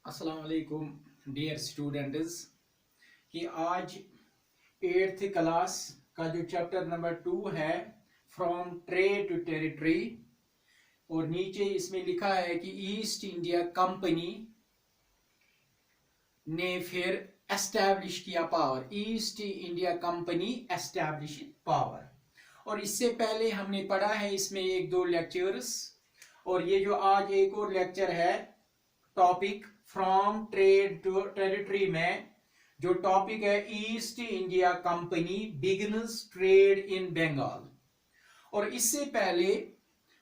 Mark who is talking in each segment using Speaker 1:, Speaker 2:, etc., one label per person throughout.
Speaker 1: अस्सलाम वालेकुम dear students कि आज 8th क्लास का जो चैप्टर नंबर 2 है फ्रॉम ट्रेड टू टेरिटरी और नीचे इसमें लिखा है कि ईस्ट इंडिया कंपनी ने फिर एस्टैब्लिश किया power. East India company establish power. और इससे पहले हमने पढ़ा है इसमें एक दो लेक्चर्स और ये जो आज एक और लेक्चर है topic from trade to territory में जो टॉपिक है East India Company beginners trade in Bengal. और इससे पहले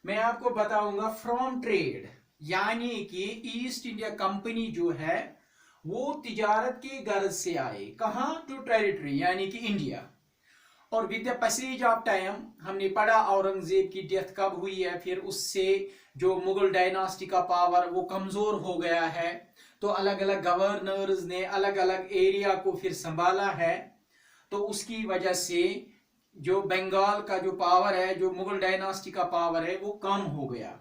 Speaker 1: मैं आपको बताऊंगा फ्रॉम ट्रेड यानी कि ईस्ट इंडिया कंपनी जो है वो तिजारत के गर्ज से आए कहां टू टेरिटरी यानी कि इंडिया। और with the passage of time हमने पढ़ा औरंगजेब की डेथ कब हुई है, फिर उससे जो मुगल डायनास्टी का पावर वो कमजोर हो गया है, तो अलग अलग गवर्नर्स ने अलग अलग एरिया को फिर संभाला है, तो उसकी वजह से जो बंगाल का जो पावर है, जो मुगल डायनास्टी का पावर है, वो कम हो गया।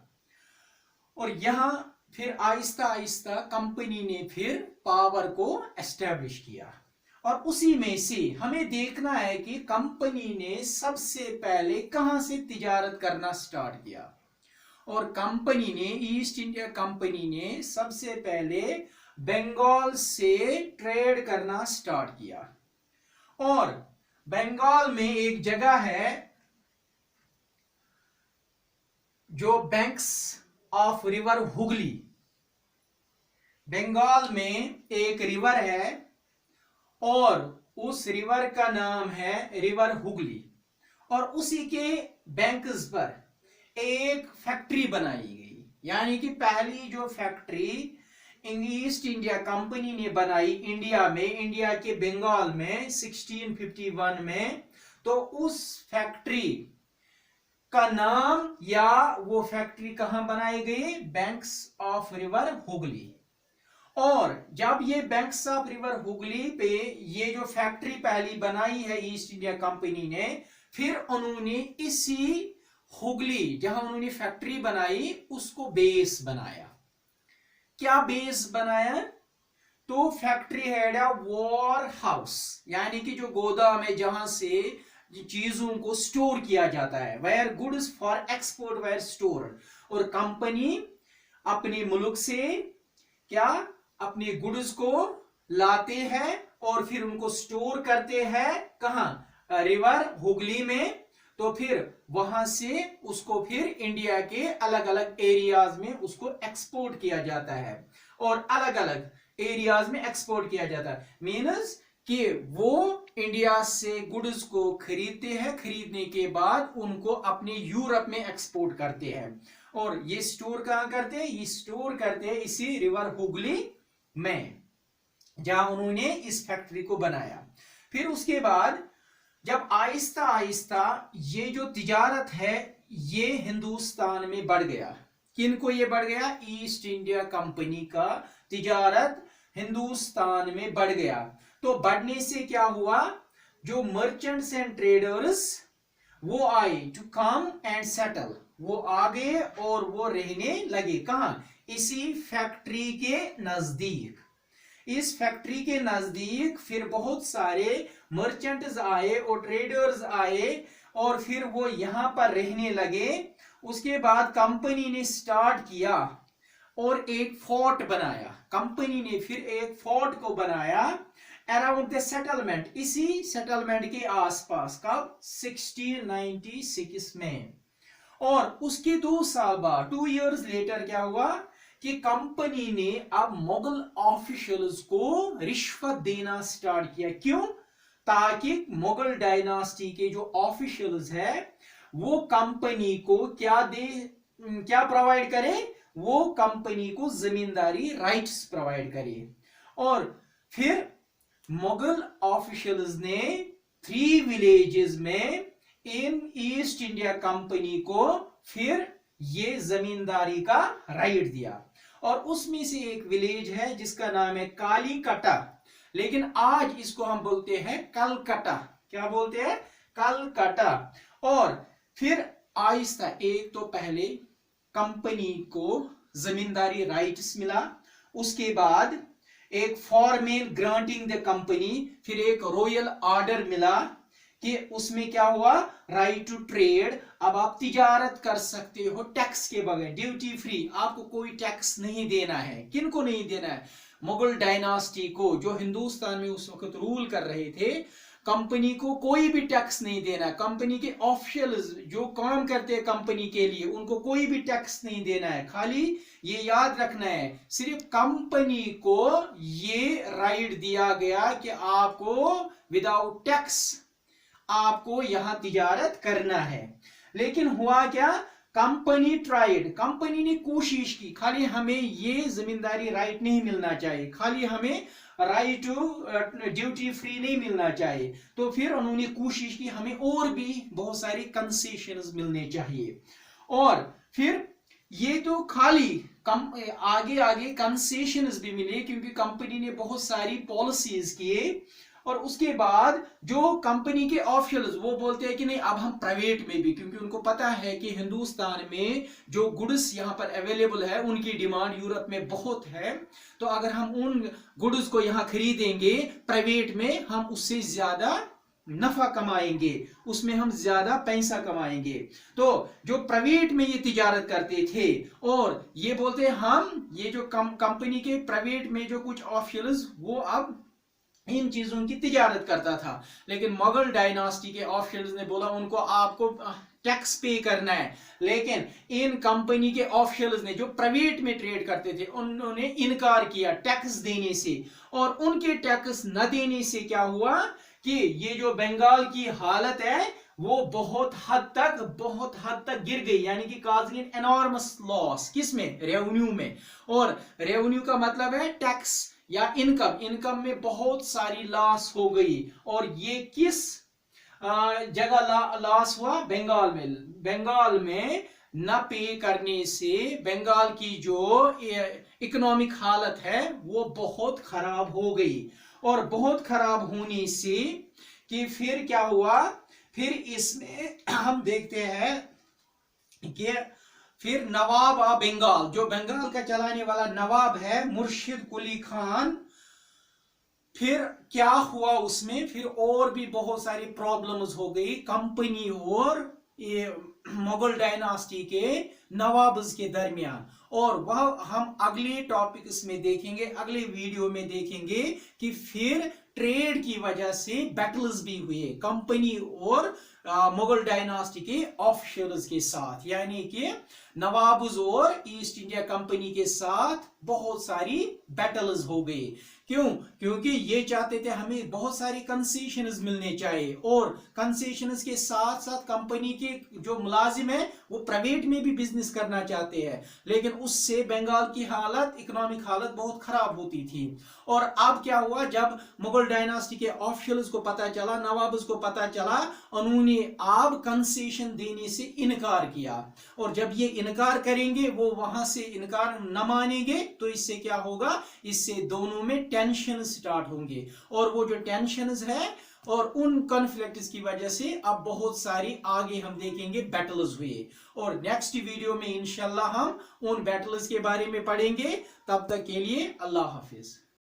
Speaker 1: और यहां फिर आहिस्ता आहिस्ता कंपनी ने फिर पावर को एस्टेब्लिश किया। और उसी में से हमें देखना है कि कंपनी ने सबसे पहले कहां से तिजारत करना स्टार्ट किया। और कंपनी ने ईस्ट इंडिया कंपनी ने सबसे पहले बंगाल से ट्रेड करना स्टार्ट किया। और बंगाल में एक जगह है जो banks of river Hooghly, Bengal में एक रिवर है और उस रिवर का नाम है रिवर हुगली। और उसी के बैंक्स पर एक फैक्ट्री बनाई गई, यानी कि पहली जो फैक्ट्री ईस्ट इंडिया कंपनी ने बनाई इंडिया में, इंडिया के बंगाल में 1651 में। तो उस फैक्ट्री का नाम या वो फैक्ट्री कहां बनाई गई, बैंक्स ऑफ रिवर हुगली। और जब ये बैंक्स ऑफ रिवर हुगली पे ये जो फैक्ट्री पहली बनाई है ईस्ट इंडिया कंपनी ने, फिर उन्होंने इसी हुगली जहां उन्होंने फैक्ट्री बनाई उसको बेस बनाया। क्या बेस बनाया, तो factory had a war house, यानी कि जो गोदाम है जहां से चीजों को स्टोर किया जाता है, where goods for export where store. और कंपनी अपने मुल्क से क्या अपने गुड्स को लाते हैं और फिर उनको स्टोर करते हैं कहां, रिवर हुगली में। तो फिर वहां से उसको फिर इंडिया के अलग अलग एरियाज में उसको एक्सपोर्ट किया जाता है और अलग अलग एरियाज में एक्सपोर्ट किया जाता है। मीन्स कि वो इंडिया से गुड्स को खरीदते हैं, खरीदने के बाद उनको अपने यूरोप में एक्सपोर्ट करते हैं। और ये स्टोर कहां करते हैं, ये स्टोर करते हैं इसी रिवर हुगली में जहां उन्होंने इस फैक्ट्री को बनाया। फिर उसके बाद जब आहिस्ता आहिस्ता ये जो तिजारत है ये हिंदुस्तान में बढ़ गया। किनको ये बढ़ गया, ईस्ट इंडिया कंपनी का तिजारत हिंदुस्तान में बढ़ गया। तो बढ़ने से क्या हुआ, जो मर्चेंट्स एंड ट्रेडर्स वो आए टू कम एंड सेटल, वो आ गए और वो रहने लगे कहां, इसी फैक्ट्री के नजदीक। इस फैक्ट्री के नजदीक फिर बहुत सारे मर्चेंट्स आए और ट्रेडर्स आए और फिर वो यहां पर रहने लगे। उसके बाद कंपनी ने स्टार्ट किया और एक फोर्ट बनाया। कंपनी ने फिर एक फोर्ट को बनाया अराउंड द सेटलमेंट, इसी सेटलमेंट के आसपास का 1696 में। और उसके 2 साल बाद 2 इयर्स लेटर क्या हुआ कि कंपनी ने अब मुगल ऑफिशियल्स को रिश्वत देना स्टार्ट किया। क्यों, ताकि मुगल डायनास्टी के जो ऑफिशियल्स है वो कंपनी को क्या प्रोवाइड करे, वो कंपनी को जमींदारी राइट्स प्रोवाइड करे। और फिर मुगल ऑफिशियल्स ने 3 विलेजेस में इन ईस्ट इंडिया कंपनी को फिर ये जमींदारी का राइट दिया। और उसमें से एक विलेज है जिसका नाम है कालीकटा, लेकिन आज इसको हम बोलते हैं कलकत्ता। क्या बोलते हैं, कलकत्ता। और फिर आहिस्ता एक तो पहले कंपनी को जमींदारी राइट्स मिला उसके बाद एक फॉर्मेल ग्रांटिंग द कंपनी, फिर एक रॉयल ऑर्डर मिला कि उसमें क्या हुआ, राइट टू ट्रेड। अब आप तिजारत कर सकते हो टैक्स के बगैर, ड्यूटी फ्री, आपको कोई टैक्स नहीं देना है। किनको नहीं देना है? मुगल डायनास्टी को, जो हिंदुस्तान में उस वक्त रूल कर रहे थे। कंपनी को कोई भी टैक्स नहीं देना। कंपनी के ऑफिशियल्स जो काम करते हैं कंपनी के लिए, उनको कोई भी टैक्स नहीं देना है। खाली ये याद रखना है, सिर्फ कंपनी को ये राइट दिया गया कि आपको विदाउट टैक्स आपको यहां तिजारत करना है। लेकिन हुआ क्या, कंपनी ट्राइड, कंपनी ने कोशिश की, खाली हमें ये जिम्मेदारी राइट नहीं मिलना चाहिए, खाली हमें राइट टू ड्यूटी फ्री नहीं मिलना चाहिए। तो फिर उन्होंने कोशिश की हमें और भी बहुत सारी कंसेशंस मिलने चाहिए। और फिर ये तो खाली कम आगे आगे कंसेशंस भी मिले, क्योंकि कंपनी ने बहुत सारी पॉलिसीज किए। और उसके बाद जो कंपनी के ऑफिशियल्स वो बोलते हैं कि नहीं, अब हम प्राइवेट में भी, क्योंकि उनको पता है कि हिंदुस्तान में जो गुड्स यहाँ पर अवेलेबल है उनकी डिमांड यूरोप में बहुत है, तो अगर हम उन गुड्स को यहाँ खरीदेंगे प्राइवेट में, हम उससे ज्यादा नफा कमाएंगे, उसमें हम ज्यादा पैसा कमाएंगे। तो जो प्राइवेट में ये तिजारत करते थे, और ये बोलते हम ये जो कंपनी के प्राइवेट में जो कुछ ऑफिशियल्स वो अब इन चीजों की तिजारत करता था। लेकिन मुगल डायनास्टी के ऑफिशियल्स ने बोला उनको आपको टैक्स पे करना है। लेकिन इन कंपनी के ऑफिशियल्स ने जो प्राइवेट में ट्रेड करते थे उन्होंने इनकार किया टैक्स देने से। और उनके टैक्स न देने से क्या हुआ कि ये जो बंगाल की हालत है वो बहुत हद तक गिर गई, यानी कि काजिंग एन एनॉर्मस लॉस। किसमें? रेवेन्यू में। और रेवेन्यू का मतलब है टैक्स या इनकम में बहुत सारी लॉस हो गई। और ये किस जगह लॉस हुआ? बंगाल में। बंगाल में न पे करने से बंगाल की जो इकोनॉमिक हालत है वो बहुत खराब हो गई। और बहुत खराब होने से कि फिर क्या हुआ, फिर इसमें हम देखते हैं कि फिर नवाब बंगाल, जो बंगाल का चलाने वाला नवाब है मुर्शिद कुली खान, फिर क्या हुआ उसमें, फिर और भी बहुत सारी प्रॉब्लम्स हो गई कंपनी और ये मुगल डायनास्टी के नवाब्स के दरमियान। और वह हम अगले टॉपिक्स में देखेंगे, अगले वीडियो में देखेंगे कि फिर ट्रेड की वजह से बैटल्स भी हुए कंपनी और मुगल डायनास्टी के ऑफिशियल्स के साथ, यानी कि नवाब्स और ईस्ट इंडिया कंपनी के साथ बहुत सारी बैटल्स हो गई। क्यों? क्योंकि ये चाहते थे हमें बहुत सारी कंसेशंस मिलने चाहिए, और कंसेशंस के साथ साथ कंपनी के जो मुलाजिम है वो प्राइवेट में भी बिजनेस करना चाहते हैं। लेकिन उससे बंगाल की हालत, इकोनॉमिक हालत बहुत खराब होती थी। और अब क्या हुआ, जब मुगल डायनास्टी के ऑफिशियल्स को पता चला, नवाब्स को पता चला, उन्होंने अब कंसेशन देने से इनकार किया। और जब ये इनकार करेंगे, वो वहां से इनकार न मानेंगे, तो इससे क्या होगा, इससे दोनों में टेंशन स्टार्ट होंगे। और वो जो टेंशन है और उन कॉन्फ्लिक्ट्स की वजह से अब बहुत सारी आगे हम देखेंगे बैटल्स हुए। और नेक्स्ट वीडियो में इंशाल्लाह हम उन बैटल्स के बारे में पढ़ेंगे। तब तक के लिए अल्लाह हाफिज।